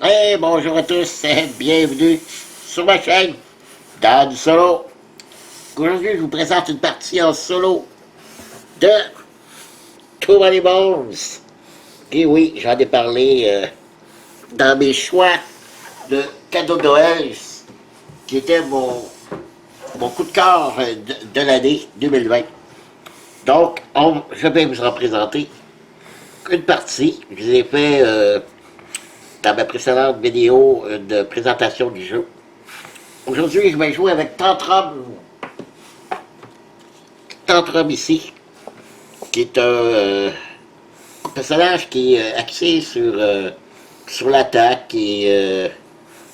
Hey, bonjour à tous, bienvenue sur ma chaîne dans du solo. Aujourd'hui, je vous présente une partie en solo de Too Many Bones. Et oui, j'en ai parlé dans mes choix de cadeaux de Noël, qui était mon coup de cœur de l'année 2020. Donc, je vais vous en présenter une partie. Je vous ai fait dans ma précédente vidéo de présentation du jeu. Aujourd'hui, je vais jouer avec Tantrum ici, qui est un personnage qui est axé sur l'attaque et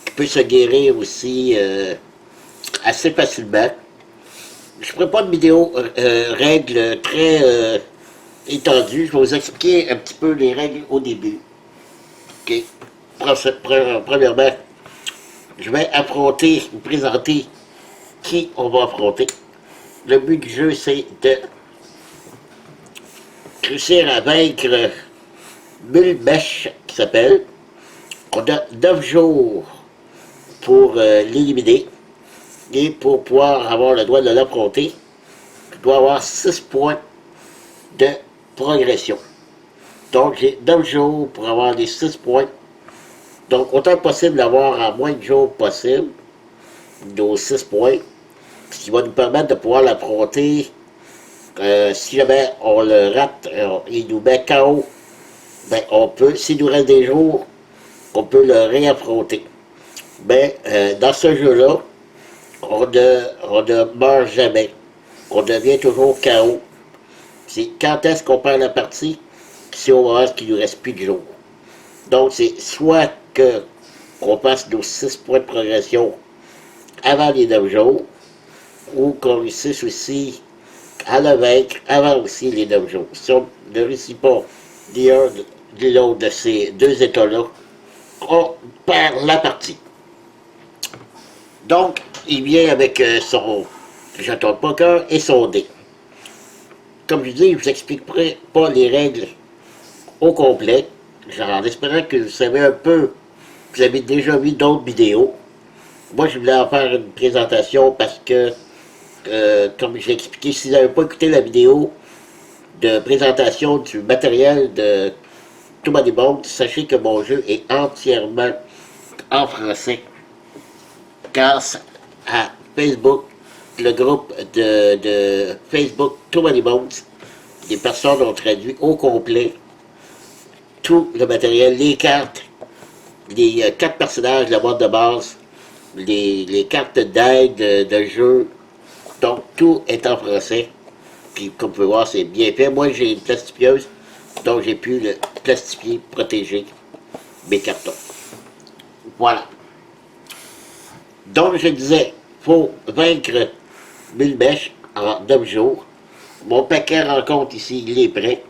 qui peut se guérir aussi assez facilement. Je ne ferai pas de vidéo règles très étendues. Je vais vous expliquer un petit peu les règles au début. OK. Premièrement, je vais vous présenter qui on va affronter. Le but du jeu, c'est de réussir à vaincre Mulbèche, qui s'appelle. On a 9 jours pour l'éliminer. Et pour pouvoir avoir le droit de l'affronter, je dois avoir 6 points de progression. Donc j'ai 9 jours pour avoir les 6 points. Donc autant possible d'avoir en moins de jours possible nos 6 points. Ce qui va nous permettre de pouvoir l'affronter. Si jamais on le rate, il nous met KO, ben on peut, s'il nous reste des jours, on peut le réaffronter. Mais dans ce jeu-là, on ne meurt jamais. On devient toujours KO. C'est quand est-ce qu'on perd la partie, si on voit qu'il ne nous reste plus de jours. Donc c'est soit qu'on passe nos 6 points de progression avant les 9 jours, ou qu'on réussisse aussi à le vaincre avant aussi les 9 jours. Si on ne réussit pas ni l'autre de ces deux états-là, on perd la partie. Donc, il vient avec son jeton de poker et son dé. Comme je dis, je ne vous expliquerai pas les règles au complet, en espérant que vous savez un peu, vous avez déjà vu d'autres vidéos. Moi, je voulais en faire une présentation parce que comme j'ai expliqué, si vous n'avez pas écouté la vidéo de présentation du matériel de Too Many Bones, sachez que mon jeu est entièrement en français grâce à Facebook, le groupe de Facebook Too Many Bones. Des personnes ont traduit au complet tout le matériel, les cartes, les 4 personnages, la boîte de base, les cartes d'aide de jeu. Donc, tout est en français. Puis, comme vous pouvez voir, c'est bien fait. Moi, j'ai une plastifieuse, donc j'ai pu le plastifier, protéger mes cartons. Voilà. Donc, je disais, il faut vaincre Mulbèche en 9 jours. Mon paquet rencontre ici, il est prêt.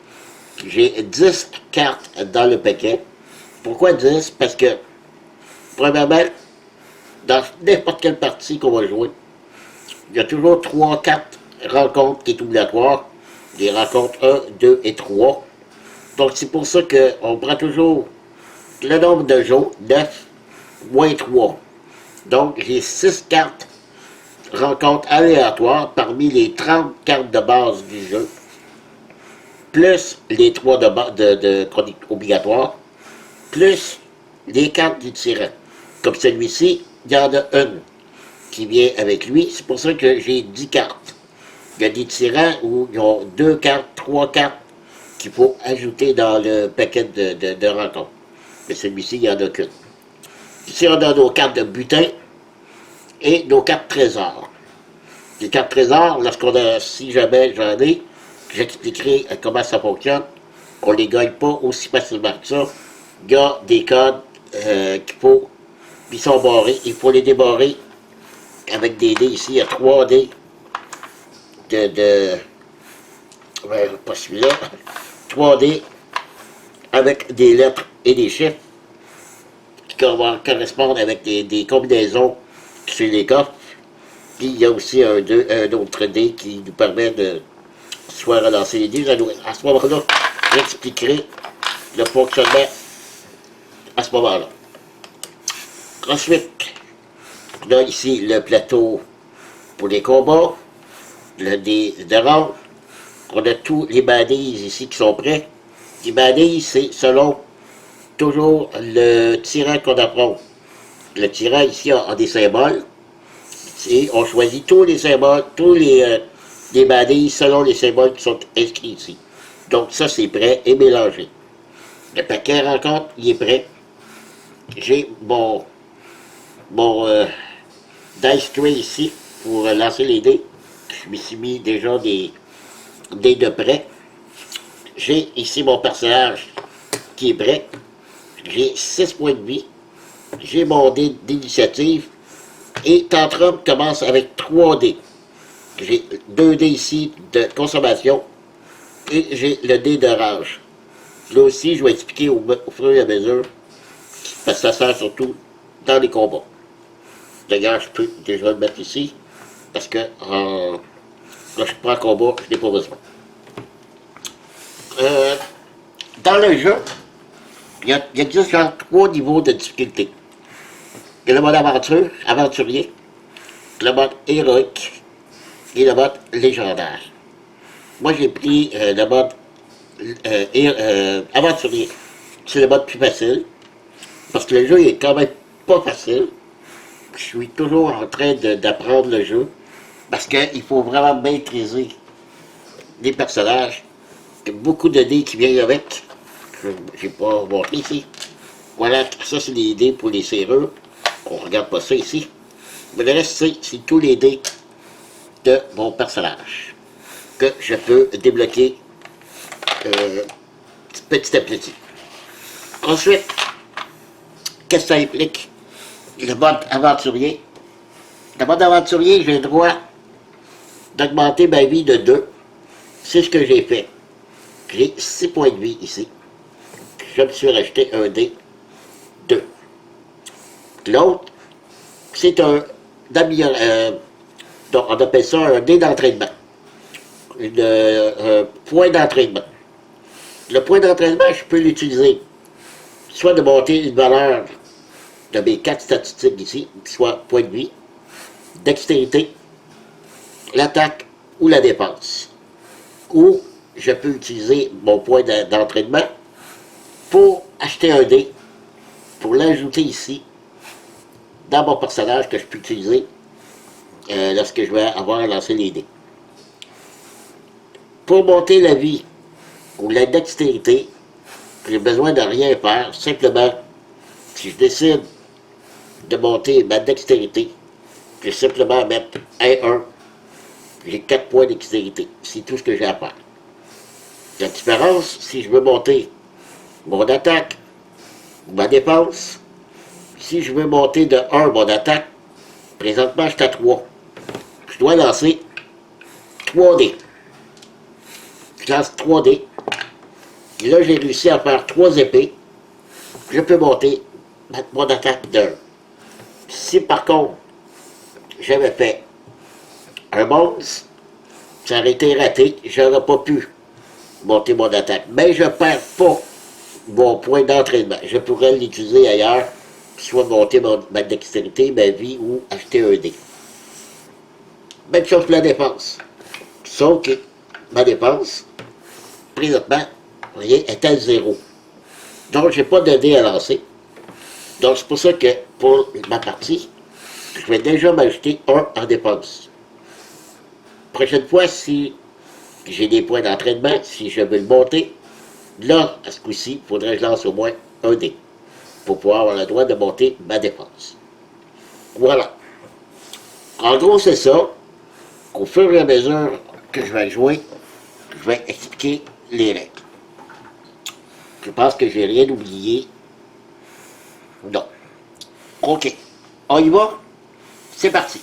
J'ai 10 cartes dans le paquet. Pourquoi 10? Parce que, premièrement, dans n'importe quelle partie qu'on va jouer, il y a toujours 3-4 rencontres qui est obligatoire. Les rencontres 1, 2 et 3. Donc c'est pour ça qu'on prend toujours le nombre de jours, 9 moins 3. Donc j'ai 6 cartes rencontres aléatoires parmi les 30 cartes de base du jeu. Plus les 3 de chronique obligatoire. Plus les cartes du tyran. Comme celui-ci, il y en a une qui vient avec lui. C'est pour ça que j'ai 10 cartes. Il y a des tyrans où ils ont 2 cartes, 3 cartes qu'il faut ajouter dans le paquet de rencontres. Mais celui-ci, il n'y en a qu'une. Ici, on a nos cartes de butin et nos cartes trésors. Les cartes trésors, si jamais j'en ai, j'expliquerai comment ça fonctionne. On ne les gagne pas aussi facilement que ça. Il y a des codes qui sont barrés. Il faut les débarrer avec des dés ici. Il y a 3 dés pas celui-là. 3 dés avec des lettres et des chiffres qui correspondent avec des combinaisons sur les coffres. Puis il y a aussi un autre dé qui nous permet de soit relancer les dés. À ce moment-là, j'expliquerai le fonctionnement à ce moment-là. Ensuite, on a ici le plateau pour les combats, le dé de round. On a tous les balises ici qui sont prêts. Les balises, c'est selon toujours le tirant qu'on apprend. Le tirant ici a des symboles. Et on choisit tous les symboles, tous les balises selon les symboles qui sont inscrits ici. Donc ça, c'est prêt et mélangé. Le paquet rencontre, il est prêt. J'ai mon dice tray ici pour lancer les dés. Je me suis mis déjà des dés de prêt. J'ai ici mon personnage qui est prêt. J'ai 6 points de vie. J'ai mon dé d'initiative. Et Tantrum commence avec 3 dés. J'ai 2 dés ici de consommation. Et j'ai le dé de rage. Là aussi, je vais expliquer au fur et à mesure. Parce que ça sert surtout dans les combats. D'ailleurs, je peux déjà le mettre ici. Parce que quand je prends combat, je n'ai pas besoin. Dans le jeu, il existe genre 3 niveaux de difficulté. Il y a le mode aventure, aventurier, le mode héroïque et le mode légendaire. Moi, j'ai pris le mode aventurier. C'est le mode plus facile. Parce que le jeu est quand même pas facile. Je suis toujours en train d'apprendre le jeu. Parce qu'il faut vraiment maîtriser les personnages. Il y a beaucoup de dés qui viennent avec. Je n'ai pas montré ici. Voilà, ça c'est les dés pour les serrures. On ne regarde pas ça ici. Mais le reste, c'est tous les dés de mon personnage que je peux débloquer petit à petit. Ensuite, qu'est-ce que ça implique? Le mode aventurier. Le mode aventurier, j'ai le droit d'augmenter ma vie de 2. C'est ce que j'ai fait. J'ai 6 points de vie ici. Je me suis racheté un dé 2. L'autre, c'est un donc on appelle ça un dé d'entraînement. Un point d'entraînement. Le point d'entraînement, je peux l'utiliser soit de monter une valeur de mes 4 statistiques ici, soit point de vie, dextérité, l'attaque ou la dépense. Ou je peux utiliser mon point d'entraînement pour acheter un dé, pour l'ajouter ici, dans mon personnage que je peux utiliser lorsque je vais avoir lancé les dés. Pour monter la vie ou la dextérité, j'ai besoin de rien faire, simplement, si je décide de monter ma dextérité, je vais simplement mettre 1, j'ai 4 points de dextérité. C'est tout ce que j'ai à faire. La différence, si je veux monter mon attaque ou ma dépense, si je veux monter de 1 mon attaque, présentement je suis à 3. Je dois lancer 3 dés. Je lance 3 dés. Et là, j'ai réussi à faire 3 épées. Je peux monter mon attaque de 1. Si par contre, j'avais fait un monstre, ça aurait été raté, j'aurais pas pu monter mon attaque. Mais je ne perds pas mon point d'entraînement. Je pourrais l'utiliser ailleurs, soit monter ma dextérité, ma vie ou acheter un dé. Même chose pour la dépense. Sauf que ma dépense, présentement, vous voyez, est à 0. Donc, je n'ai pas de dé à lancer. Donc, c'est pour ça que pour ma partie, je vais déjà m'ajouter 1 en dépense. Prochaine fois, si j'ai des points d'entraînement, si je veux le monter, là, à ce coup-ci, il faudrait que je lance au moins un dé pour pouvoir avoir le droit de monter ma dépense. Voilà. En gros, c'est ça. Au fur et à mesure que je vais jouer, je vais expliquer les règles. Je pense que j'ai rien oublié. Non. OK. On y va? C'est parti.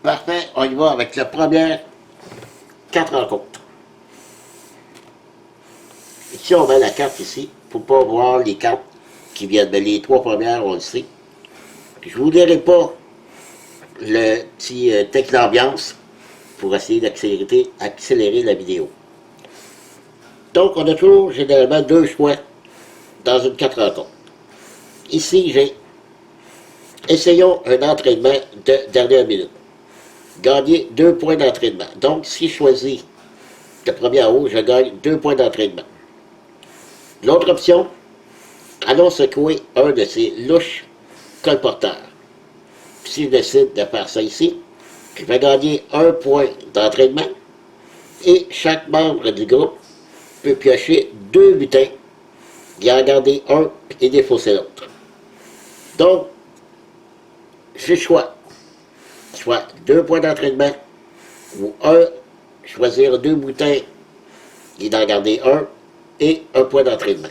Parfait. On y va avec la première 4 rencontres. Ici, on met la carte ici. Il ne faut pas voir les cartes qui viennent. Mais les 3 premières, on le sait. Je ne vous dirai pas le petit texte d'ambiance pour essayer d'accélérer la vidéo. Donc, on a toujours généralement 2 choix dans une 4 rencontres. Ici, j'ai Essayons un entraînement de dernière minute. Gagner 2 points d'entraînement. Donc, si je choisis le premier en haut, je gagne 2 points d'entraînement. L'autre option, allons secouer un de ces louches colporteurs. Si je décide de faire ça ici, je vais gagner 1 point d'entraînement et chaque membre du groupe peut piocher 2 butins et en garder un et défausser l'autre. Donc, j'ai choix. Soit 2 points d'entraînement ou choisir 2 butins et d'en garder un et 1 point d'entraînement.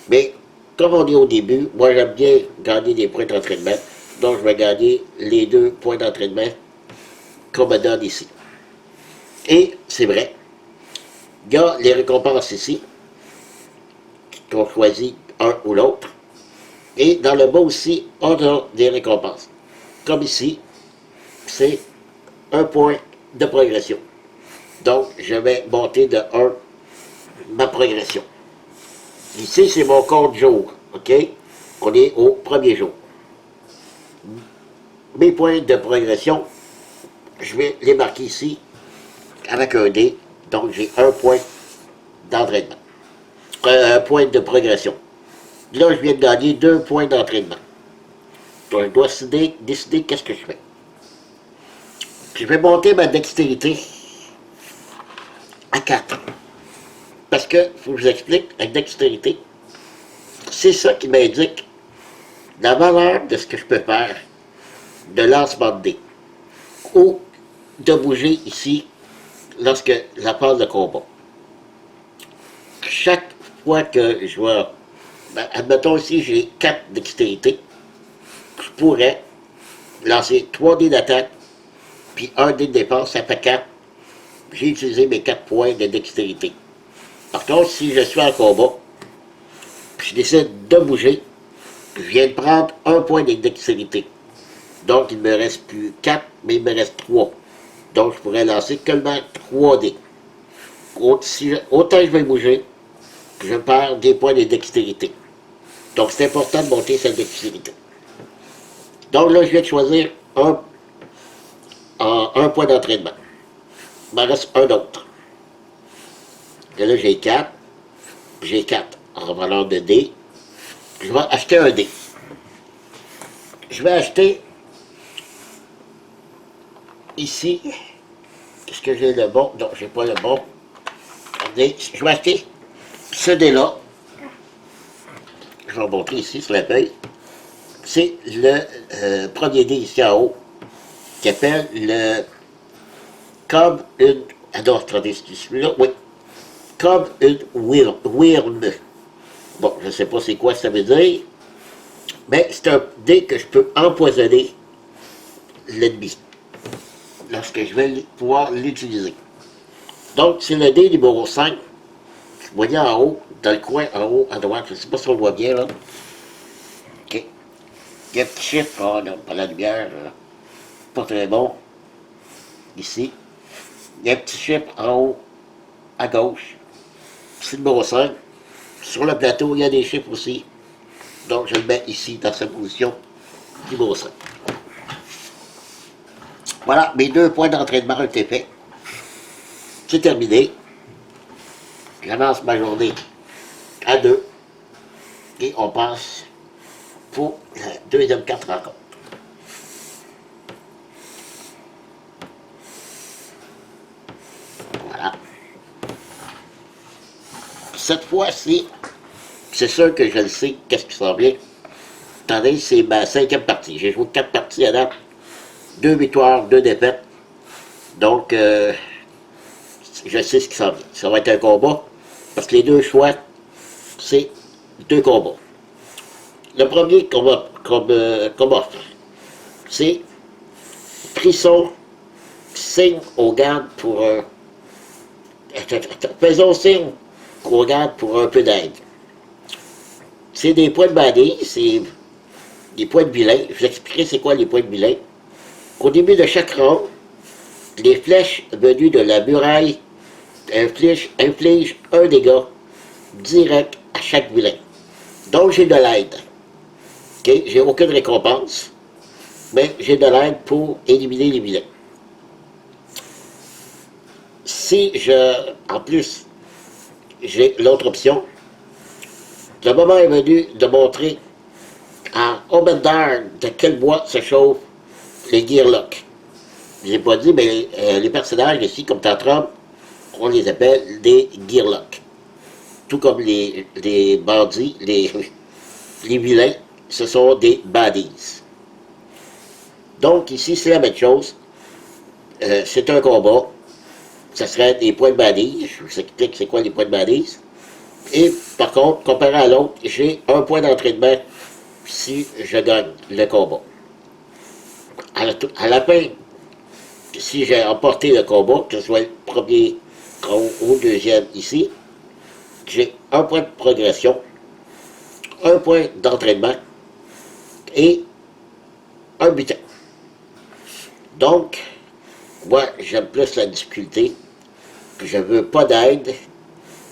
Mais, comme on est au début, moi j'aime bien gagner des points d'entraînement. Donc, je vais gagner les 2 points d'entraînement qu'on me donne ici. Et, c'est vrai, il y a les récompenses ici, qu'on choisit un ou l'autre. Et dans le bas aussi, on a des récompenses. Comme ici, c'est 1 point de progression. Donc, je vais monter de 1 ma progression. Ici, c'est mon compte jour, OK? On est au premier jour. Mes points de progression, je vais les marquer ici avec un dé. Donc, j'ai 1 point d'entraînement. 1 point de progression. Là, je viens de gagner 2 points d'entraînement. Donc, je dois décider qu'est-ce que je fais. Je vais monter ma dextérité à 4. Parce que, faut que je vous explique, la dextérité, c'est ça qui m'indique la valeur de ce que je peux faire de lancement de dés. Ou de bouger ici lorsque la phase de combat. Chaque fois que je vais, admettons ici j'ai 4 dextérité, je pourrais lancer 3 dés d'attaque, puis 1 dé de défense, ça fait 4. J'ai utilisé mes 4 points de dextérité. Par contre, si je suis en combat, puis je décide de bouger, je viens de prendre 1 point de dextérité. Donc, il ne me reste plus 4, mais il me reste 3. Donc, je pourrais lancer seulement 3 dés. Autant je vais bouger, je perds des points de dextérité. Donc, c'est important de monter cette dextérité. Donc, là, je viens de choisir un point d'entraînement. Il m'en reste un autre. Et là, j'ai 4. J'ai 4 en valeur de dés. Je vais acheter un dé. Je vais acheter ici. Est-ce que j'ai le bon? Non, j'ai pas le bon. Regardez, je vais acheter ce dé-là. Je vais vous montrer ici sur la feuille. C'est le premier dé ici en haut, qui appelle le comme une. Ah non, attendez, c'est celui-là, oui. Comme une wyrm. Bon, je ne sais pas c'est quoi ça veut dire, mais c'est un dé que je peux empoisonner l'ennemi lorsque je vais pouvoir l'utiliser. Donc, c'est le dé numéro 5. Vous voyez en haut, dans le coin en haut à droite, je ne sais pas si on le voit bien là. OK. Il y a un petit chiffre, oh non, pas la lumière, là. Pas très bon. Ici. Il y a un petit chiffre en haut à gauche. C'est le numéro 5. Sur le plateau, il y a des chiffres aussi. Donc, je le mets ici, dans cette position, numéro 5. Voilà, mes 2 points d'entraînement ont été faits. C'est terminé. J'avance ma journée à 2. Et on passe pour la deuxième carte rencontre. Voilà. Cette fois-ci, c'est sûr que je le sais, qu'est-ce qui s'en vient. Attendez, c'est ma 5e partie. J'ai joué 4 parties à date. 2 victoires, 2 défaites. Donc, je sais ce qui s'en vient. Ça va être un combat, parce que les 2 choix, c'est 2 combats. Le premier combat, c'est Frisson, signe au garde pour un. Faisons signe au garde pour un peu d'aide. C'est des points de bandit, c'est des points de vilain. Je vous expliquerai c'est quoi les points de vilain. Au début de chaque round, les flèches venues de la muraille infligent un dégât direct à chaque vilain. Donc j'ai de l'aide. Okay? J'ai aucune récompense. mais j'ai de l'aide pour éliminer les vilains. Si je, en plus, j'ai l'autre option, le moment est venu de montrer à Obendar de quel bois se chauffent les Gearlocks. Je n'ai pas dit, mais les personnages ici, comme Tantrum, on les appelle des Gearlocks. Tout comme les bandits, les vilains, ce sont des baddies. Donc ici, c'est la même chose. C'est un combat. Ça serait des points de baddies. Je vous explique c'est quoi les points de baddies. Et par contre, comparé à l'autre, j'ai un point d'entraînement si je gagne le combat. À la fin, si j'ai emporté le combat, que ce soit le premier ou le deuxième ici, j'ai un point de progression, un point d'entraînement et un butin. Donc, moi, j'aime plus la difficulté, puis je veux pas d'aide.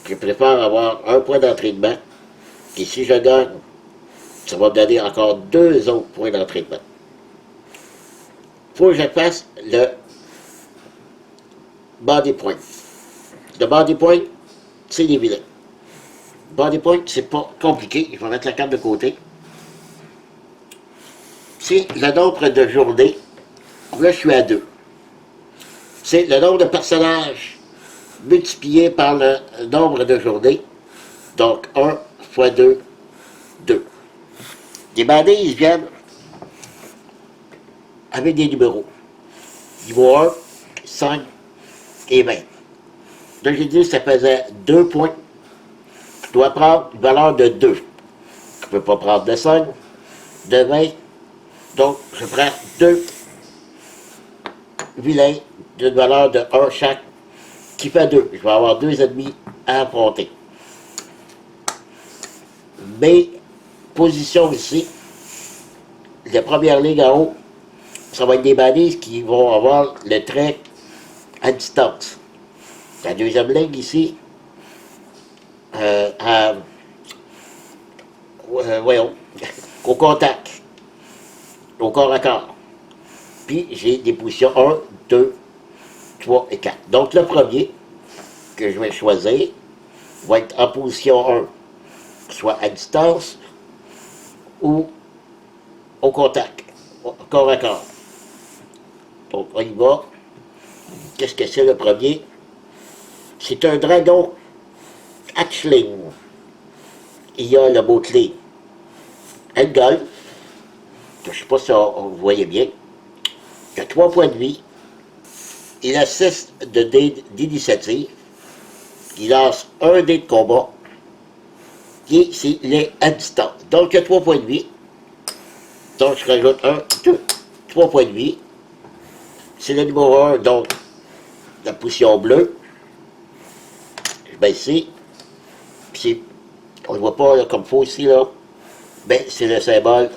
Je préfère avoir un point d'entraînement, et si je gagne, ça va me donner encore 2 autres points d'entraînement. Il faut que je fasse le body point. Le body point, c'est les vilains. Body point, c'est pas compliqué. Je vais mettre la carte de côté. C'est le nombre de journées. Là, je suis à 2. C'est le nombre de personnages multiplié par le nombre de journées. Donc, 1 fois 2, 2. Les bandits, ils viennent avec des numéros. Niveau 1, 5 et 20. Donc, j'ai dit que ça faisait 2 points. Je dois prendre une valeur de 2. Je ne peux pas prendre de 5, de 20. Donc, je prends 2 vilains d'une valeur de 1 chaque, qui fait 2. Je vais avoir 2 ennemis à affronter. Mes positions ici, la première ligne en haut, ça va être des balises qui vont avoir le trait à distance. La deuxième ligne ici, voyons, au contact, au corps à corps. Puis j'ai des positions 1, 2, 3 et 4. Donc le premier que je vais choisir va être en position 1, soit à distance ou au contact, au corps à corps. Donc on y va. Qu'est-ce que c'est le premier? C'est un dragon hatchling. Il y a le mot-clé Engolf. Je ne sais pas si vous voyez bien. Il a 3 points de vie. Il a 6 de dés d'initiative. Il lance un dé de combat. Et il est à distance. Donc il a 3 points de vie. Donc je rajoute 1, 2, 3 points de vie. C'est le numéro 1, donc la position bleue. Je mets ici. Puis on ne le voit pas là, comme il faut ici, là. Ben, c'est le symbole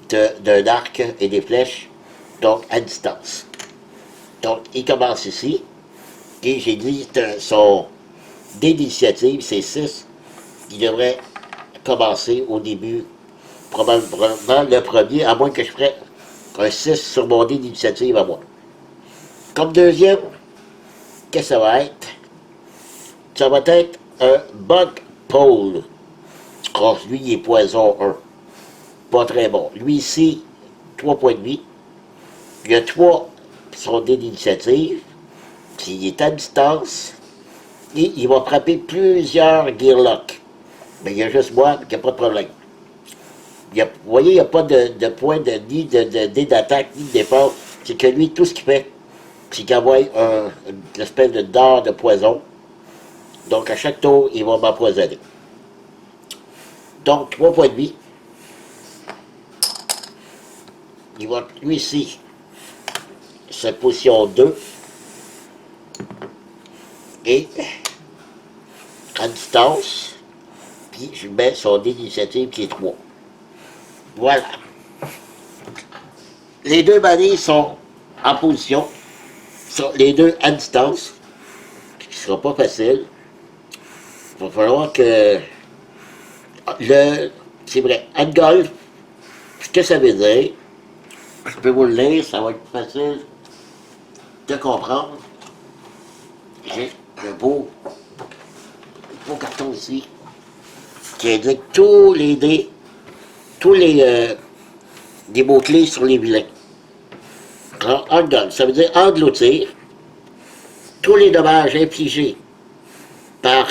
d'un arc et des flèches, donc à distance. Donc, il commence ici. Et j'ai dit son dé d'initiative, c'est 6. Il devrait commencer au début, probablement le premier, à moins que je ferais un 6 sur mon dé d'initiative à moi. Comme deuxième, qu'est-ce que ça va être? Ça va être un bug pole. Oh, lui, il est poison 1. Pas très bon. Lui ici, 3 points de vie. Il y a 3 son dé d'initiative. Il est à distance. Et il va frapper plusieurs Gearlocks. Mais il y a juste moi, il n'y a pas de problème. Vous voyez, il n'y a pas de point ni de dé d'attaque, ni de défense. C'est que lui, tout ce qu'il fait, c'est qu'il envoie une espèce de dard de poison. Donc, à chaque tour, il va m'empoisonner. Donc, 3 points de vie. Il va, lui ici, cette position 2. Et, à distance, puis je mets son dé d'initiative qui est 3. Voilà. Les deux balais sont en position. Sont les deux à distance. Ce qui ne sera pas facile. Il va falloir que c'est vrai, Angolf, ce que ça veut dire, Je peux vous le lire, ça va être facile de comprendre. J'ai le beau carton ici, qui indique tous les dés, tous les mots-clés sur les vilains. Alors, Undone, ça veut dire engloutir tous les dommages infligés par,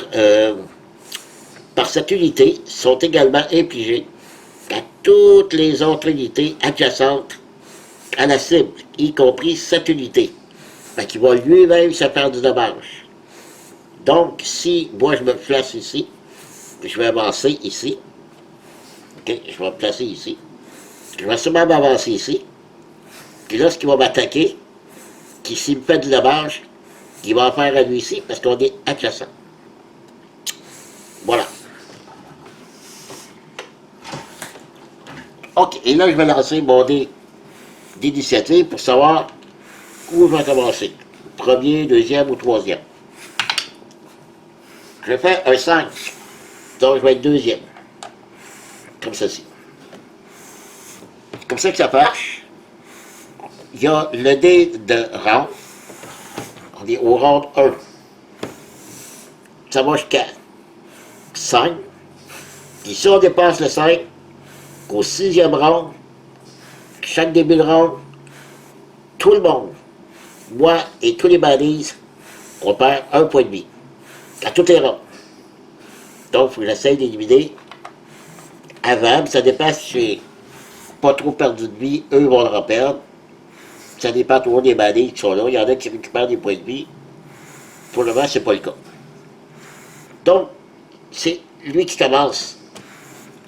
par cette unité sont également infligés à toutes les autres unités adjacentes à la cible, y compris cette unité. Fait qu'il va lui-même se faire du dommage. Donc, si moi je me place ici, je vais avancer ici. OK, je vais me placer ici. Je vais sûrement m'avancer ici. Puis là, ce qui va m'attaquer, qui s'il me fait du dommage, il va en faire à lui ici parce qu'on est adjacent. Voilà. OK, et là, je vais lancer mon dé d'initiative pour savoir où je vais commencer. Premier, deuxième ou troisième. Je vais faire un 5. Donc, je vais être deuxième. Comme ceci. Comme ça que ça marche. Il y a le dé de round. On est au round 1. Ça va jusqu'à 5. Puis si on dépasse le 5, au 6e round, chaque début de round, tout le monde, moi et tous les baddies, on perd 1 point de vie. À toutes les rounds. Donc, il faut que j'essaye d'éliminer avant, ça dépend si j'ai pas trop perdu de vie, eux vont le reperdre. Ça dépend toujours des baddies qui sont là. Il y en a qui récupèrent des points de vie. Pour le moment, c'est pas le cas. Donc, c'est lui qui commence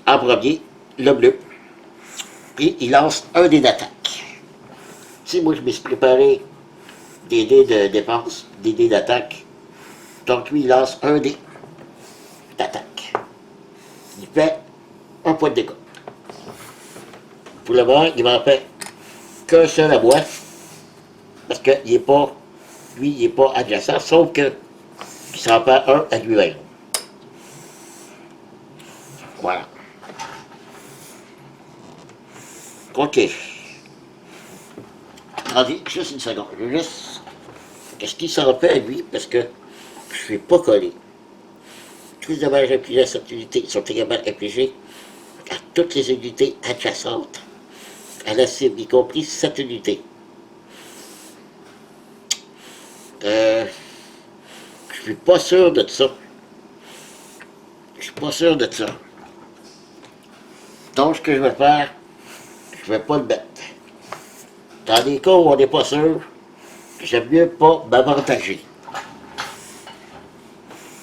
en premier, le bleu. Et il lance un dé d'attaque. Si moi je me suis préparé des dés de défense, des dés d'attaque, donc lui il lance un dé d'attaque. Il fait un point de dégâts. Pour le moment, il m'en fait qu'un seul à moi, parce que il est pas, lui, il n'est pas adjacent, sauf que il s'en fait un à lui-même. Voilà. OK. Attendez, juste une seconde. Je vais juste... Qu'est-ce qu'il s'en fait à lui, parce que je ne suis pas collé. Tous les dommages infligés à cette unité sont également infligés à toutes les unités adjacentes à la cible, y compris cette unité. Je suis pas sûr de ça. Je suis pas sûr de ça. Donc, ce que je vais faire, je vais pas le mettre. Dans des cas où on n'est pas sûr, j'aime mieux pas m'avantager.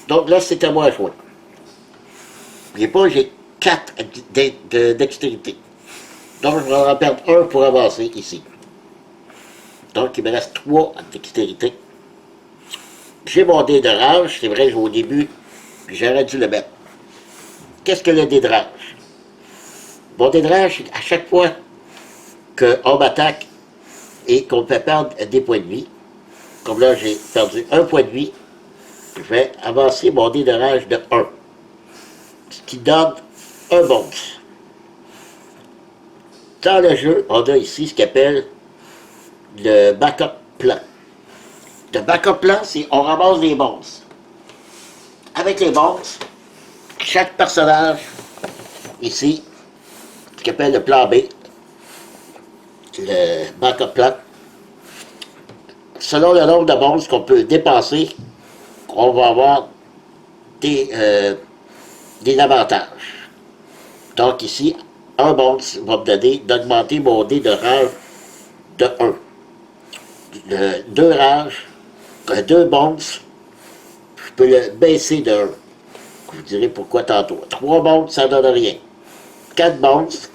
Donc là, c'est à moi à jouer. N'oubliez pas, j'ai 4 de dextérité. Donc, je vais en perdre un pour avancer ici. Donc, il me reste 3 de dextérité. J'ai mon dé de rage, c'est vrai, au début, j'aurais dû le mettre. Qu'est-ce que le dé de rage? Mon dé de rage, à chaque fois qu'on m'attaque et qu'on me fait perdre des points de vie, comme là, j'ai perdu 1 point de vie, je vais avancer mon dé de rage de 1, ce qui donne un bonus. Dans le jeu, on a ici ce qu'on appelle le backup plan. Le backup plan, c'est on ramasse des bonus. Avec les bonus, chaque personnage, ici, ce qu'on appelle le plan B, le backup plan, selon le nombre de bonus qu'on peut dépenser, on va avoir des avantages. Donc ici, un bonus va me donner d'augmenter mon dé de rage de 1. Le 2 rages, 2 bonus, je peux le baisser de 1. Je vous dirai pourquoi tantôt. 3 bonus, ça ne donne rien. 4 bonus,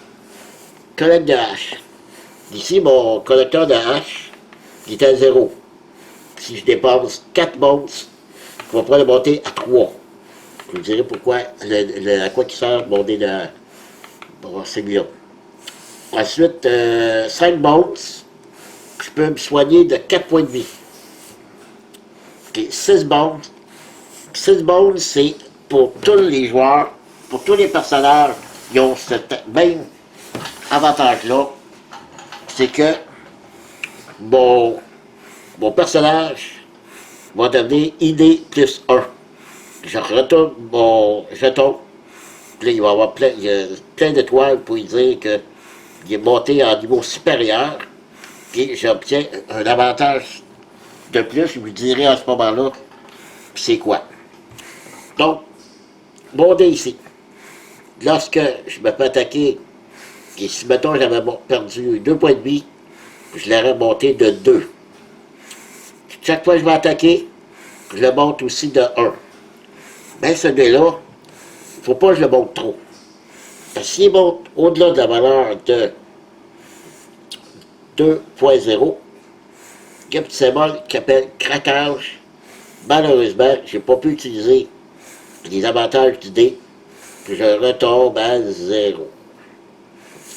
collecte de hache. Ici, mon collecteur de hache, il est à 0. Si je dépense 4 bonus, je vais pouvoir le monter à 3. Je vous dirai pourquoi, à quoi il sert mon dé de hache. Bon, c'est bien. Ensuite, 5 bonus, je peux me soigner de 4 points de vie. Okay, 6 bonus. 6 bonus, c'est pour tous les joueurs, pour tous les personnages, ils ont ce même avantage-là. c'est que mon, mon personnage va devenir ID plus 1. Je retourne mon jeton, puis là, il va y avoir plein d'étoiles pour lui dire qu'il est monté en niveau supérieur, puis j'obtiens un avantage de plus, je vous dirai à ce moment-là, puis c'est quoi. Donc, mon dé ici, lorsque je me fais attaquer, et si, mettons, j'avais perdu 2 points de vie, je l'aurais monté de 2. Chaque fois que je vais attaquer, je le monte aussi de 1. Mais ce dé-là, il ne faut pas que je le monte trop. Parce que s'il monte au-delà de la valeur de 2.0, il y a un petit symbole qui s'appelle craquage. Malheureusement, je n'ai pas pu utiliser les avantages du dé, puis je retombe à 0.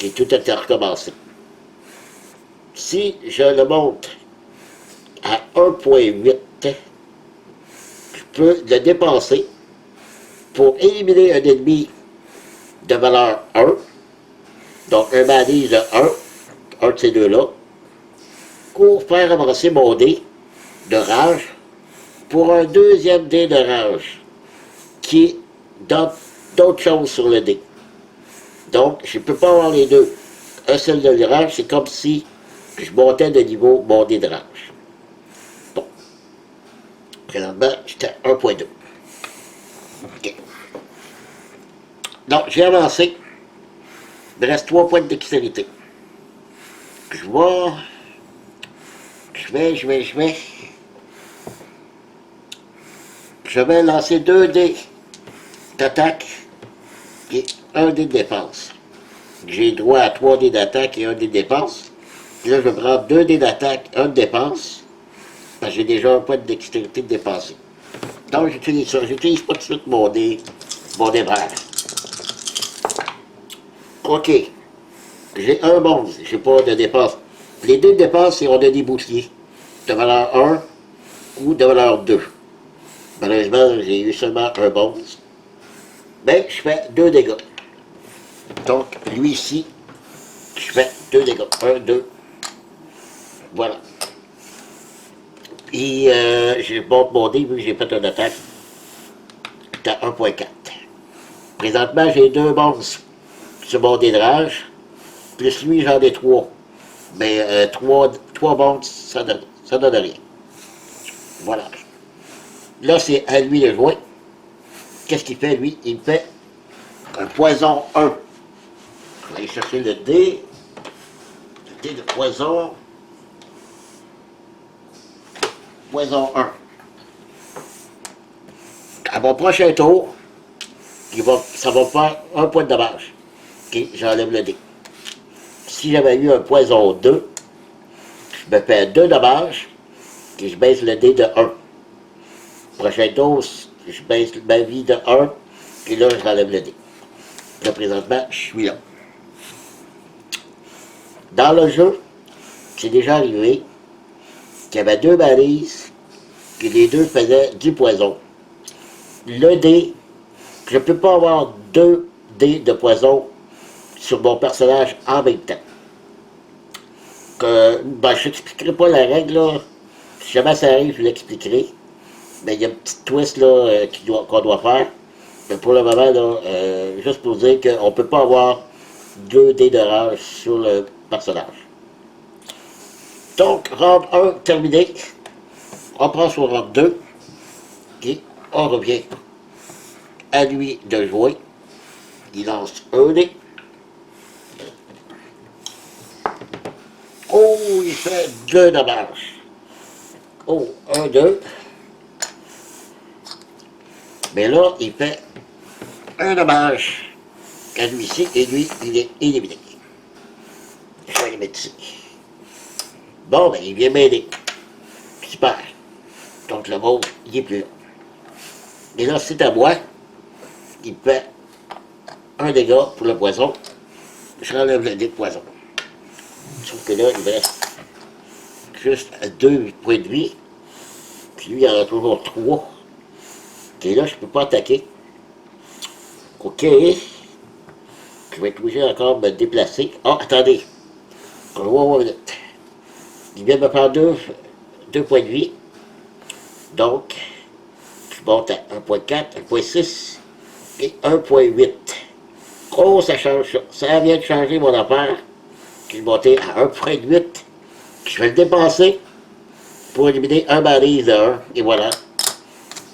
Et tout est recommencé. Si je le monte à 1.8, je peux le dépenser pour éliminer un ennemi de valeur 1, donc un malise de 1 de ces deux-là, pour faire avancer mon dé de rage pour un deuxième dé de rage qui donne d'autres choses sur le dé. Donc, je ne peux pas avoir les deux. Un seul de rage, c'est comme si je montais de niveau mon dé de rage. Bon. Présentement, j'étais à 1.2. OK. Donc, j'ai avancé. Il me reste 3 points de dextérité. Je vais lancer 2 dés d'attaque et 1 dé de défense. J'ai droit à 3 dés d'attaque et 1 dé de défense. Puis là, je vais prendre 2 dés d'attaque, 1 de défense, parce que j'ai déjà un point de dextérité de dépensé. Donc, j'utilise ça. J'utilise pas tout de suite mon dé vert. OK. J'ai un bonus. J'ai pas de dépense. Les dés de dépense, c'est on a des boucliers de valeur 1 ou de valeur 2. Malheureusement, j'ai eu seulement un bonus. Mais je fais 2 dégâts. Donc, lui ici, je fais 2 dégâts. 1, 2. Voilà. Et je monte mon dé, vu que j'ai fait une attaque. J'étais à 1.4. Présentement, j'ai 2 bonus sur mon dé de rage. Plus lui, j'en ai 3. Mais 3 bonus, ça donne rien. Voilà. Là, c'est à lui de jouer. Qu'est-ce qu'il fait, lui? Il fait un poison 1. Je vais aller chercher le dé. Le dé de poison. Poison 1. À mon prochain tour, ça va faire 1 point de dommage. OK, j'enlève le dé. Si j'avais eu un poison 2, je me fais 2 dommages et je baisse le dé de 1. Prochain tour, je baisse ma vie de 1 et là, j'enlève le dé. Là, présentement, je suis là. Dans le jeu, c'est déjà arrivé qu'il y avait 2 balises et les 2 faisaient du poison. Le dé, je ne peux pas avoir 2 dés de poison sur mon personnage en même temps. Je n'expliquerai pas la règle, là. Si jamais ça arrive, je l'expliquerai. Mais il y a une petite twist là, qu'on doit faire. Mais pour le moment, là, juste pour dire qu'on ne peut pas avoir 2 dés de rage sur le personnage. Donc, round 1 terminé. On prend sur round 2. Et on revient à lui de jouer. Il lance un dé. Oh, il fait 2 dommages. Oh, 1, 2. Mais là, il fait un dommage à lui-ci, et lui, il est éliminé. Je vais le mettre ici. Bon, ben, il vient m'aider. Super. Donc, le mauve, il est plus là. Et là, c'est à moi. Il fait un dégât pour le poison. Je relève le dé de poison. Sauf que là, il me reste juste 2 points de vie. Puis lui, il en a toujours 3. Et là, je ne peux pas attaquer. OK. Je vais être obligé encore de me déplacer. Ah, attendez. On va voir vite. Il vient me prendre deux points de vie. Donc, je monte à 1.4, 1.6 et 1.8. Oh, ça change ça. Ça vient de changer mon affaire. Je vais monter à 1.8. Je vais le dépenser pour éliminer un balise de 1. Et voilà.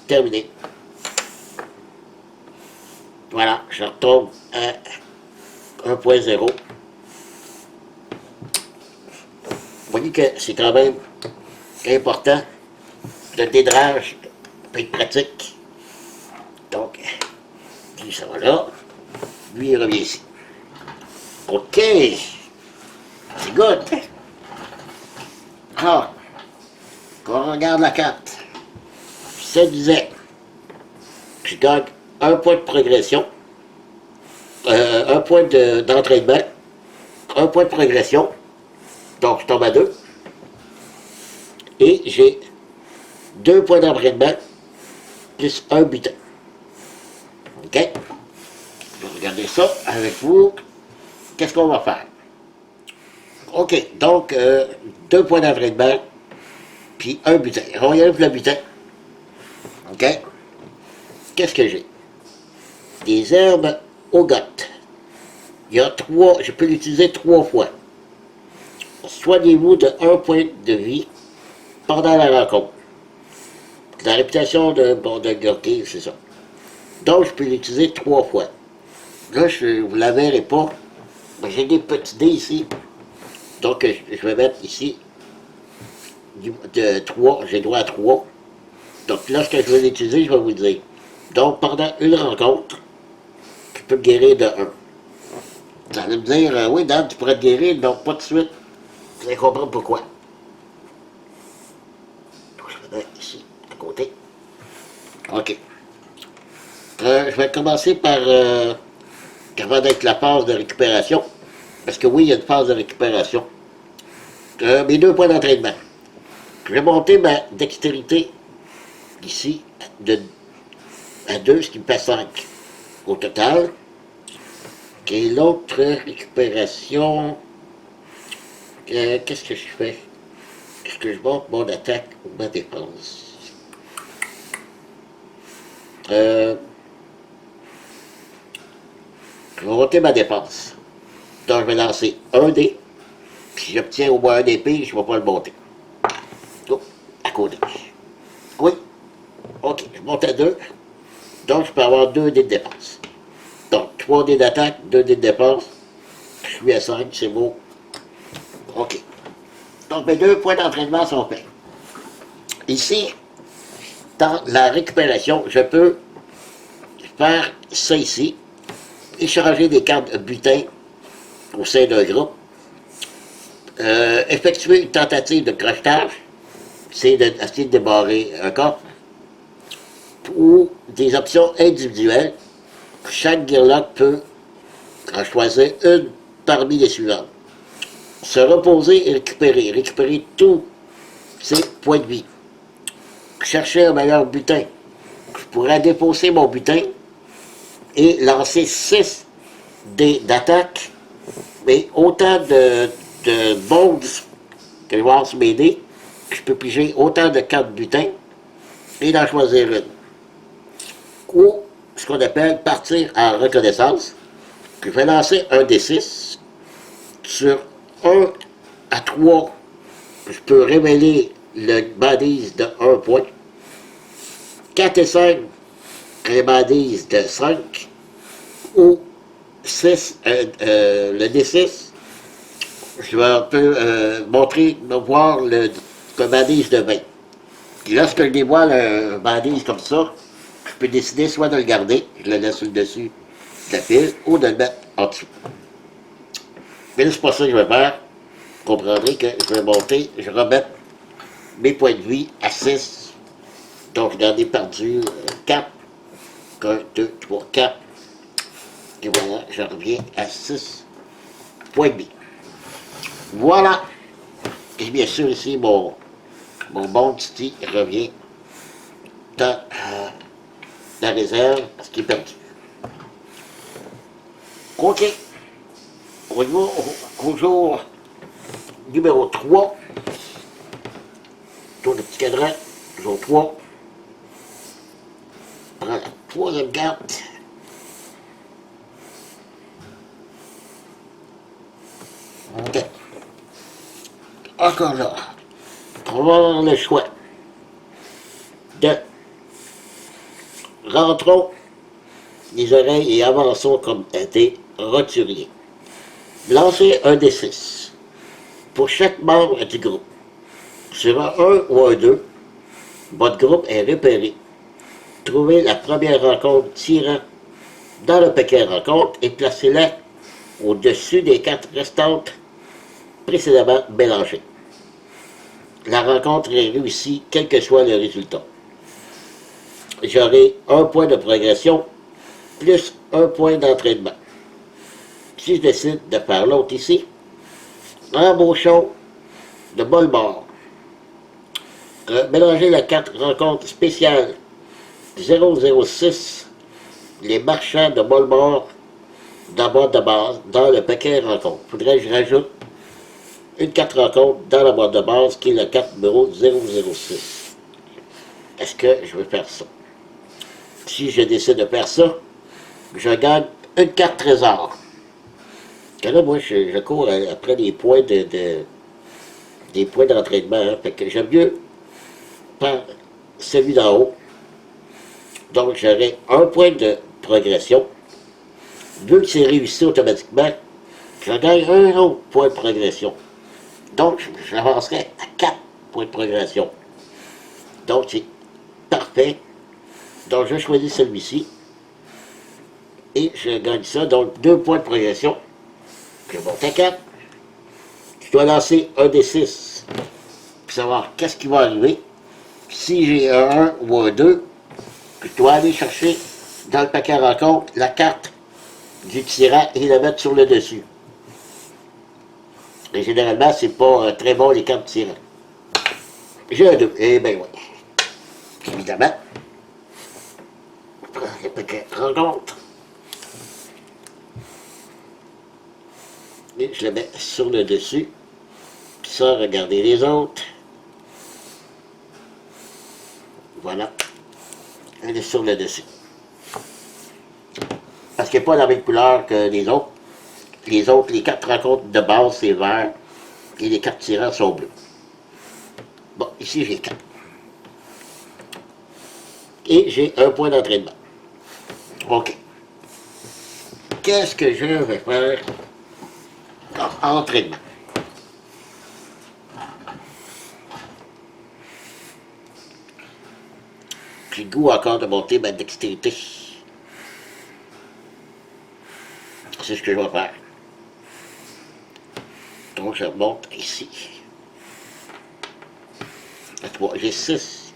Terminé. Voilà, je retombe à 1.0. Vous voyez que c'est quand même important. Le dédrage peut être pratique. Donc, lui ça va là. Lui il revient ici. OK. C'est good. Alors, quand on regarde la carte, ça disait, je gagne un point de progression, un point d'entraînement, un point de progression, donc je tombe à 2, et j'ai 2 points d'entraînement, plus un butin. OK? Je vais regarder ça avec vous. Qu'est-ce qu'on va faire? OK, donc 2 points d'entraînement, puis un butin. On va y aller pour le butin. OK? Qu'est-ce que j'ai? Des herbes au goth. Il y a 3, je peux l'utiliser 3 fois. Soignez-vous de 1 point de vie pendant la rencontre. La réputation de Gorky, c'est ça. Donc, je peux l'utiliser 3 fois. Là, je ne vous la verrai pas. J'ai des petits dés ici. Donc, je vais mettre ici de 3. J'ai droit à 3. Donc, lorsque je vais l'utiliser, je vais vous le dire. Donc, pendant une rencontre, je peux me guérir de 1. Vous allez me dire, oui, Dan, tu pourrais te guérir, donc pas de suite. Vous allez comprendre pourquoi. Donc, je vais mettre ici, à côté. OK. Je vais commencer par, avant d'être la phase de récupération, parce que oui, il y a une phase de récupération. Mes 2 points d'entraînement. Je vais monter ma dextérité ici à 2, ce qui me fait 5 au total. Et l'autre récupération, qu'est-ce que je fais? Est-ce que je monte mon attaque ou ma défense? Je vais monter ma défense. Donc je vais lancer un dé. Puis si j'obtiens au moins un épée, je ne vais pas le monter. Oh, à côté. Oui. OK, je monte à 2. Donc je peux avoir 2 dés de défense. Donc 3 dés d'attaque, 2 dés de défense. Je suis à 5, c'est beau. OK. Donc mes 2 points d'entraînement sont faits. Ici, dans la récupération, je peux faire ça ici. Échanger des cartes butin au sein d'un groupe. Effectuer une tentative de crochetage, c'est d'essayer de débarrer un coffre, ou des options individuelles. Chaque guirlande peut en choisir une parmi les suivantes. Se reposer et récupérer. Récupérer tous ses points de vie. Chercher un meilleur butin. Je pourrais défausser mon butin et lancer 6 dés d'attaque, mais autant de bonds que je vais avoir sur mes dés, je peux piger autant de cartes butin et d'en choisir une. Ou ce qu'on appelle partir en reconnaissance. Je vais lancer un D6. Sur 1 à 3, je peux révéler le bandise de 1 point. 4 et 5, un bandise de 5. Ou 6, le D6, je vais montrer, voir le bandise de 20. Puis lorsque je dévoile un bandise comme ça, je peux décider soit de le garder, je le laisse sur le dessus de la pile, ou de le mettre en dessous. Mais là, c'est pas ça que je vais faire. Vous comprendrez que je vais monter, je vais remettre mes points de vie à 6. Donc, j'en ai perdu 4. 1, 2, 3, 4. Et voilà, je reviens à 6 points de vie. Voilà. Et bien sûr, ici, mon bon Titi revient dans la réserve parce qu'il est perdu. OK. On y va au jour numéro 3. Tour de petit cadran, jour 3. Prends la troisième carte. OK. Encore là. On va avoir le choix de rentrons les oreilles et avançons comme des roturiers. Lancez un des 6 pour chaque membre du groupe. Sur un 1 ou un 2, votre groupe est repéré. Trouvez la première rencontre tirant dans le paquet rencontre et placez-la au-dessus des cartes restantes précédemment mélangées. La rencontre est réussie, quel que soit le résultat. J'aurai un point de progression plus un point d'entraînement. Si je décide de faire l'autre ici, embauchons de Bolbar. Mélangez la carte rencontre spéciale 006, les marchands de Bolbar dans de base, dans le paquet rencontre. Faudrait que je rajoute une carte rencontre dans la boîte de base qui est la carte numéro 006. Est-ce que je vais faire ça? Si je décide de faire ça, je gagne une carte trésor. Que là, moi, je cours après des points des points d'entraînement. Hein. Fait que j'aime mieux faire celui d'en haut. Donc, j'aurai un point de progression. Vu que c'est réussi automatiquement, je gagne un autre point de progression. Donc, j'avancerai à 4 points de progression. Donc, c'est parfait. Donc, je choisis celui-ci. Et je gagne ça. Donc, 2 points de progression. Je monte à 4. Je dois lancer un des 6 pour savoir qu'est-ce qui va arriver. Si j'ai un 1 ou un 2, je dois aller chercher dans le paquet rencontre la carte du tirant et la mettre sur le dessus. Et généralement, c'est pas très bon les cartes tirants. J'ai un 2. Eh bien, oui. Évidemment. Je prends le paquet rencontre. Et je le mets sur le dessus. Puis ça, regardez les autres. Voilà. Elle est sur le dessus. Parce qu'elle n'est pas la même couleur que les autres. Les autres, les cartes rencontres de base, c'est vert. Et les cartes tirants sont bleues. Bon, ici, j'ai 4. Et j'ai un point d'entraînement. OK. Qu'est-ce que je vais faire? Entraînement. J'ai le goût encore de monter ma dextérité. C'est ce que je vais faire. Donc je remonte ici. À 3. J'ai 6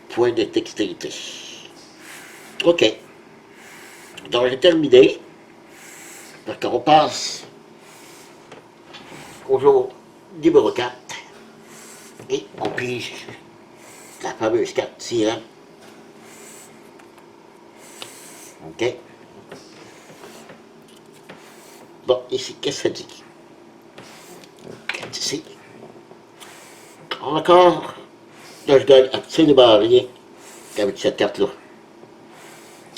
points de dextérité. OK. Donc j'ai terminé. Donc on passe au jour numéro 4. Et on pige la fameuse carte tirant. OK. Bon, ici, qu'est-ce que ça dit? Carte ici. Encore. Là, je gagne absolument rien avec cette carte-là.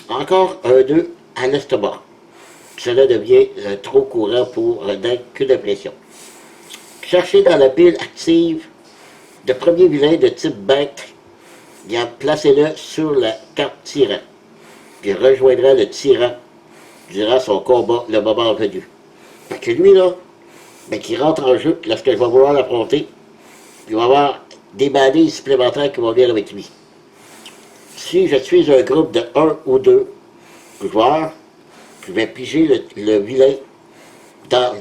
Encore un 2 à l'estomac. Cela devient trop courant pour n'être qu'une impression. Cherchez dans la pile active de premier vilain de type bête. Placez-le sur la carte tirant. Puis rejoindra le tyran durant son combat le moment venu. Fait que lui, là, ben, qui rentre en jeu lorsque je vais vouloir l'affronter, il va y avoir des balises supplémentaires qui vont venir avec lui. Si je suis un groupe de 1 ou 2 joueurs, je vais piger le vilain dans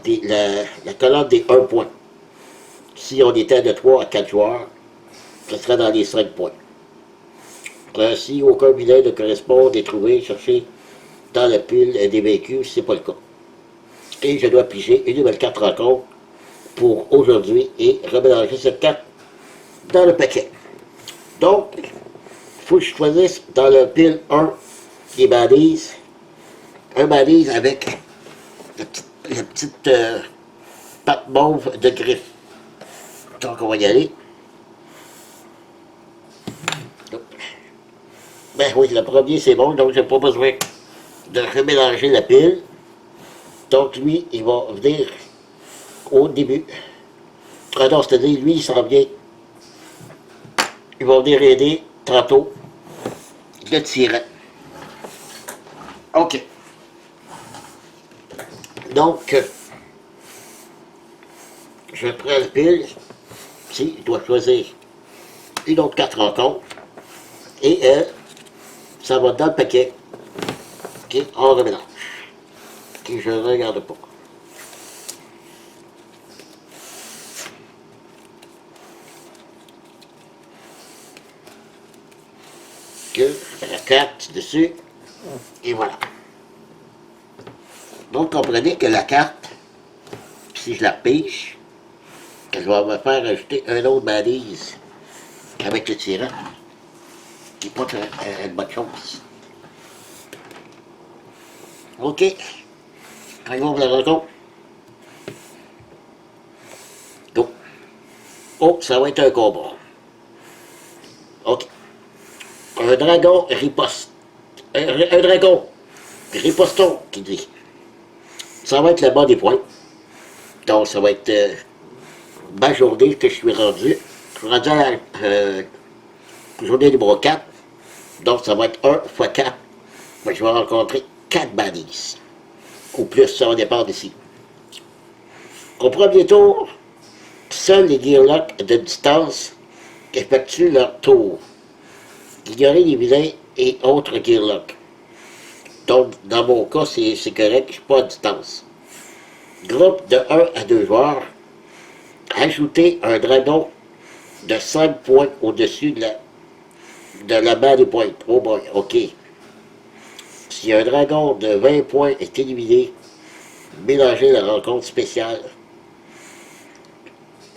la colonne des 1 point. Si on était de 3 à 4 joueurs, ce serait dans les 5 points. Si aucun vilain ne correspond, est trouvé, cherché dans la pile des vaincus, c'est pas le cas. Et je dois piger une nouvelle carte rencontre pour aujourd'hui et remélanger cette carte dans le paquet. Donc, il faut que je choisisse dans le pile 1 des balises, un balise avec la petite patte mauve de griffe. Donc, on va y aller. Ben oui, le premier, c'est bon, donc j'ai pas besoin de remélanger la pile. Donc, lui, il va venir au début. Ah non, c'est-à-dire, lui, il s'en vient. Il va venir aider tantôt le tirant. OK. Donc, je prends la pile. Ici, je dois choisir une autre carte rencontre. Et ça va dans le paquet. OK, on remélange. OK, je ne regarde pas. OK, je mets la carte dessus. Et voilà. Donc, comprenez que la carte, si je la repêche, que je vais me faire ajouter un autre balise avec le tirant, qui n'est pas une bonne chose. OK. Quand on la rencontre. Go. Oh, ça va être un combat. OK. Un dragon riposte. Un dragon riposton, qui dit. Ça va être le bas des points. Donc, ça va être ma journée que je suis rendu. Je suis rendu à la journée numéro 4. Donc, ça va être 1 x 4. Je vais rencontrer 4 balises. Ou plus, ça va dépendre d'ici. Au premier tour, seuls les gearlocks de distance effectuent leur tour. Ignorer les vilains et autres gearlocks. Donc, dans mon cas, c'est correct, je suis pas à distance. Groupe de 1 à 2 joueurs. Ajoutez un dragon de 5 points au-dessus de la barre des points. Oh boy, OK. Si un dragon de 20 points est éliminé, mélangez la rencontre spéciale.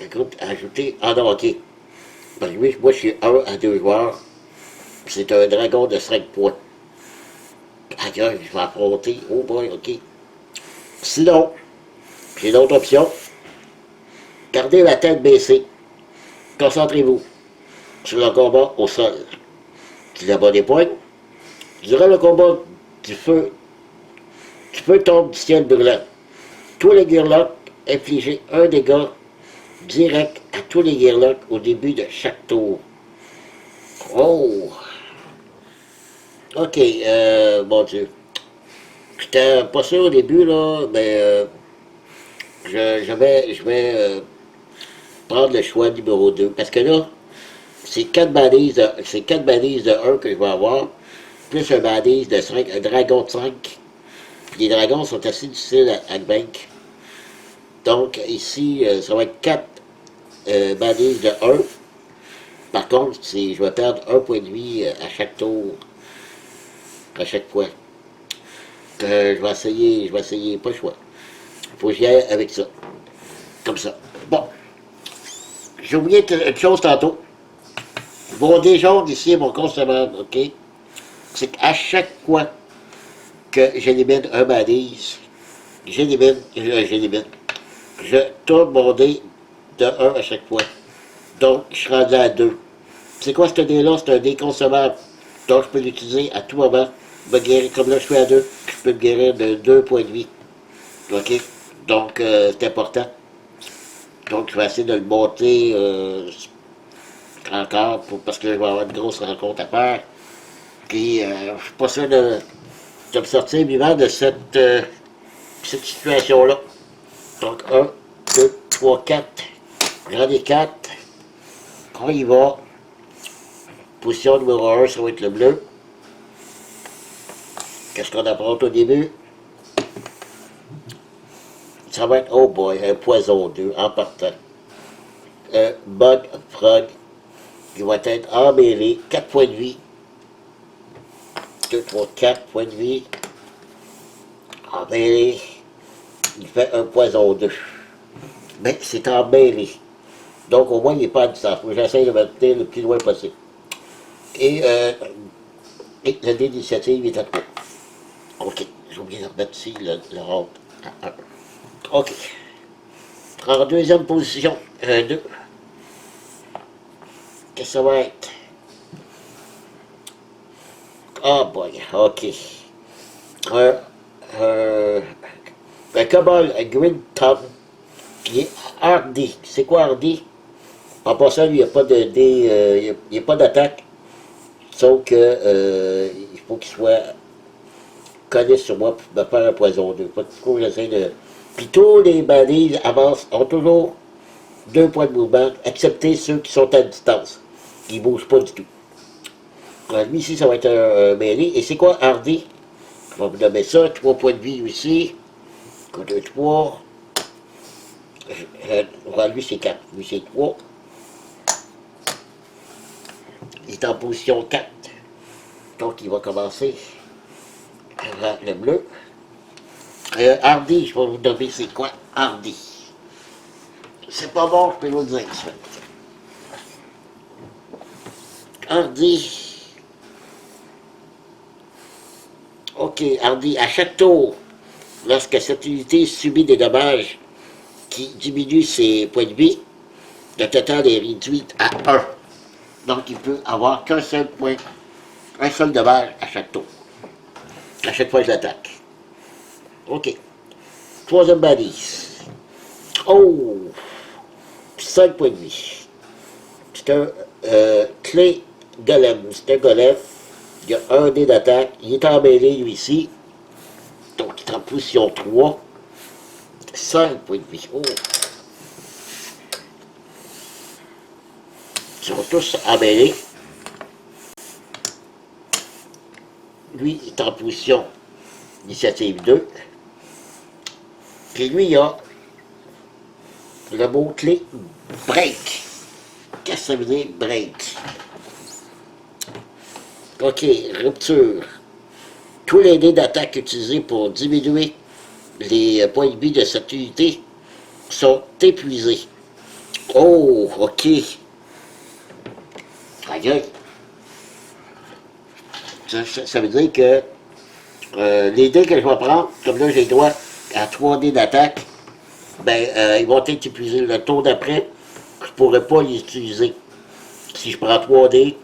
Le groupe ajouté. Ah non, OK. Parce que moi, je suis 1 à 2 joueurs. C'est un dragon de 5 points. Ailleurs, je vais affronter. Oh boy, OK. Sinon, j'ai d'autres options. Gardez la tête baissée. Concentrez-vous sur le combat au sol. Tu l'as des points. Durant le combat du feu tombe du ciel brûlant. Tous les gearlocks infligez un dégât direct à tous les gearlocks au début de chaque tour. Oh! OK, mon Dieu. J'étais pas sûr au début, là, mais je vais prendre le choix numéro 2. Parce que là, c'est 4 balises de 1 que je vais avoir, plus un balise de 5, un dragon de 5. Les dragons sont assez difficiles à vaincre. Donc, ici, ça va être 4 balises de 1. Par contre, je vais perdre 1 point de vie à chaque tour, à chaque fois. Je vais essayer, pas le choix. Faut que j'y aille avec ça. Comme ça. Bon. J'ai oublié une chose tantôt. Mon dé jaune ici est mon consommable, OK? C'est qu'à chaque fois que j'élimine un balise, je tourne mon dé de 1 à chaque fois. Donc, je suis rendu à 2. C'est quoi ce dé-là? C'est un dé consommable. Donc, je peux l'utiliser à tout moment. Me guérir, comme là, je suis à 2. Je peux me guérir de 2 points de vie. OK? Donc, c'est important. Donc, je vais essayer de le monter encore parce que je vais avoir une grosse rencontre à faire. Puis, je suis pas sûr de me sortir vivant de cette situation-là. Donc, 1, 2, 3, 4. J'en ai 4. On y va. Position numéro 1, ça va être le bleu. Qu'est-ce qu'on apprend au début? Ça va être, oh boy, un poison 2 en partant. Un bug frog. Il va être emmêlé. 4 points de vie. 2, 3, 4 points de vie. Emmêlé. Il fait un poison 2. Mais c'est emmêlé. Donc au moins il n'est pas à distance. Faut que j'essaye de me tenir le plus loin possible. Et le dé d'initiative est à 3. OK. J'ai oublié de remettre ici le rôle à 1. OK. En deuxième position, 2. que ça va être? Oh boy, ok. Un, un, un Cobalt Green Thumb qui est hardy. C'est quoi hardy? En passant, lui, il n'y a pas de dé, il n'y a pas d'attaque. Sauf que il faut qu'il soit collé sur moi pour me faire un poison 2. Pas du coup, j'essaie de. Puis tous les balises avancent, ont toujours 2 points de mouvement, excepté ceux qui sont à distance, qui ne bougent pas du tout. Alors, lui ici, ça va être un mêlé. Et c'est quoi hardy? On va vous nommer ça, 3 points de vie ici. Côte de 3. Lui c'est 4. Lui c'est 3. Il est en position 4. Donc il va commencer avec le bleu. Hardy, je vais vous nommer c'est quoi hardy. C'est pas bon, je peux vous le dire. Hardy. Ok, hardy, à chaque tour, lorsque cette unité subit des dommages qui diminuent ses points de vie, le total est réduit à 1. Donc il peut avoir qu'un seul point, un seul dommage à chaque tour. À chaque fois que je l'attaque. Ok. Troisième balise. Oh! 5 points de vie. C'est un clé golem. C'est un golem. Il y a un dé d'attaque. Il est emmêlé, lui, ici. Donc, il est en position 3. 5 points de vie. Oh! Ils sont tous emmêlés. Lui, il est en position initiative 2. Puis lui, il a le mot-clé break. Qu'est-ce que ça veut dire break? Ok, rupture. Tous les dés d'attaque utilisés pour diminuer les points de vie de cette unité sont épuisés. Oh, ok. Aïe. Ça veut dire que les dés que je vais prendre, comme là j'ai droit à 3 dés d'attaque, ben, ils vont être épuisés. Le tour d'après, je ne pourrais pas les utiliser. Si je prends 3 dés,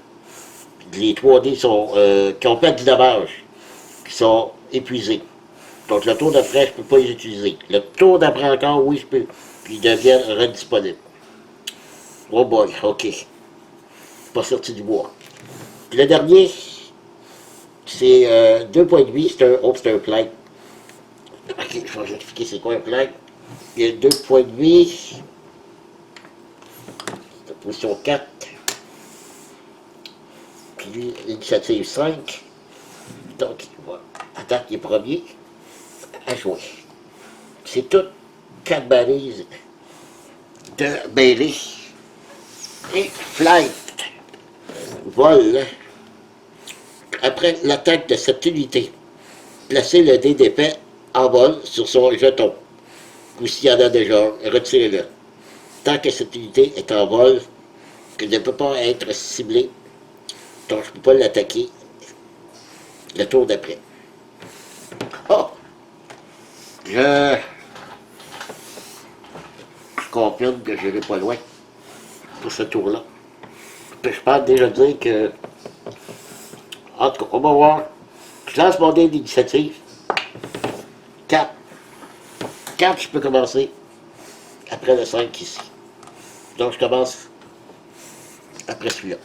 les 3 dés sont, qui ont pas de dommage, qui sont épuisés. Donc le tour d'après, je ne peux pas les utiliser. Le tour d'après encore, oui, je peux. Puis ils deviennent redisponibles. Oh boy, ok. Pas sorti du bois. Puis le dernier, c'est 2 points de vie, c'est un flag. Ok, je vais vous expliquer c'est quoi un flag. Il y a 2 points de vie. Position 4. Puis lui, initiative 5. Donc, il va attaquer les premiers à jouer. C'est toutes 4 balises de mêlée. Et flight. Vol. Après l'attaque de cette unité, placez le dé d'épée en vol sur son jeton. Ou s'il y en a déjà, retirez-le. Tant que cette unité est en vol, qu'elle ne peut pas être ciblée, donc je ne peux pas l'attaquer le tour d'après. Oh! Je confirme que je n'irai pas loin pour ce tour-là. Je peux déjà dire que, en tout cas, on va voir. Je lance mon dé d'initiative. 4. 4, je peux commencer après le 5 ici. Donc je commence après celui-là.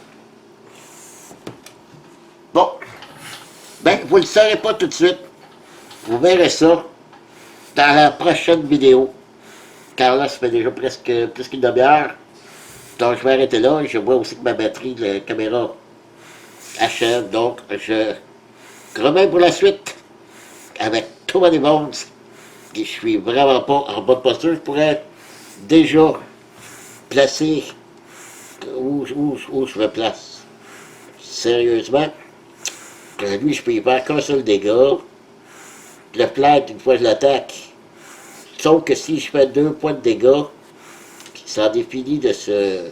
Bon. Ben, vous ne le saurez pas tout de suite. Vous verrez ça dans la prochaine vidéo. Car là, ça fait déjà presque plus qu'une demi-heure. Donc je vais arrêter là. Je vois aussi que ma batterie de la caméra achève. Donc je remets pour la suite avec Too Many Bones. Et je suis vraiment pas en bonne posture. Je pourrais déjà placer où je me place. Sérieusement, lui, je peux y faire qu'un seul dégât. Le flag, une fois que je l'attaque, sauf que si je fais 2 points de dégâts, ça en définit de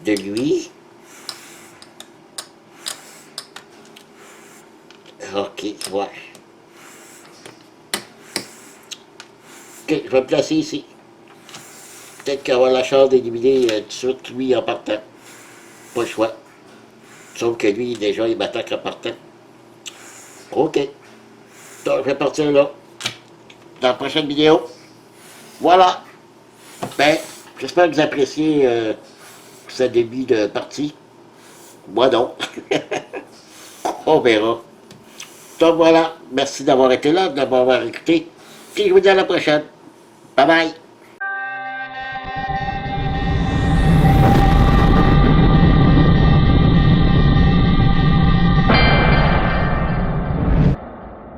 lui. Ok, ouais. Ok, je vais me placer ici. Peut-être qu'il va avoir la chance d'éliminer tout de suite lui en partant. Pas le choix. Sauf que lui, déjà, il m'attaque en partant. OK. Donc, je vais partir là. Dans la prochaine vidéo. Voilà. Ben, j'espère que vous appréciez ce début de partie. Moi non. On verra. Donc voilà. Merci d'avoir été là, d'avoir écouté. Et je vous dis à la prochaine. Bye bye.